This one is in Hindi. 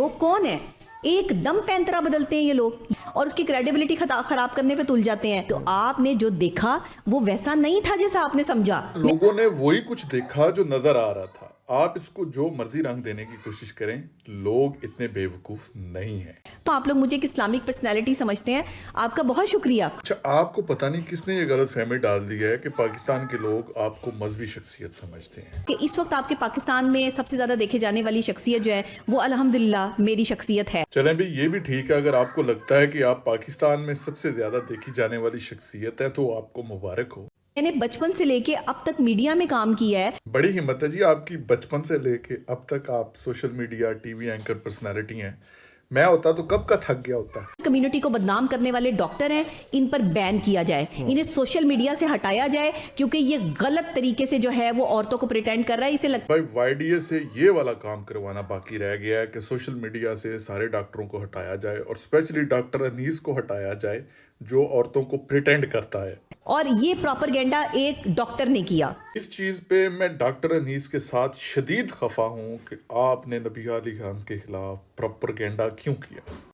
लोग कौन है, एकदम पैंतरा बदलते हैं ये लोग और उसकी क्रेडिबिलिटी खराब करने पे तुल जाते हैं। तो आपने जो देखा वो वैसा नहीं था जैसा आपने समझा। लोगों ने वही कुछ देखा जो नजर आ रहा था। आप इसको जो मर्जी रंग देने की कोशिश करें, लोग इतने बेवकूफ नहीं हैं। तो आप लोग मुझे एक इस्लामिक पर्सनैलिटी समझते हैं, आपका बहुत शुक्रिया। अच्छा, आपको पता नहीं किसने ये गलत फहमी डाल दी है कि पाकिस्तान के लोग आपको मजहबी शख्सियत समझते हैं। कि इस वक्त आपके पाकिस्तान में सबसे ज्यादा देखे जाने वाली शख्सियत जो है वो अल्हम्दुलिल्लाह मेरी शख्सियत है। चलें भाई, ये भी ठीक है। अगर आपको लगता है कि आप पाकिस्तान में सबसे ज्यादा देखी जाने वाली शख्सियत है तो आपको मुबारक हो। मैंने बचपन से लेके अब तक मीडिया में काम किया है। बड़ी हिम्मत है जी आपकी, बचपन से लेके अब तक आप social media TV anchor personality हैं। मैं होता तो कब का थक गया होता। कम्युनिटी को बदनाम करने वाले डॉक्टर हैं, इन पर बैन किया जाए, इन्हें सोशल मीडिया से हटाया जाए क्योंकि ये गलत तरीके से जो है वो औरतों को प्रिटेंड कर रहा है। इसे भाई वाईडीए से ये वाला काम करवाना बाकी रह गया है कि सोशल मीडिया से सारे डॉक्टरों को हटाया जाए और स्पेशली डॉक्टर अनीस को हटाया जाए जो औरतों को प्रिटेंड करता है। और ये प्रोपेगेंडा एक डॉक्टर ने किया। इस चीज पे मैं डॉक्टर अनीस के साथ शदीद खफा हूं कि आपने नबी अली खान के खिलाफ प्रोपेगेंडा क्यों किया।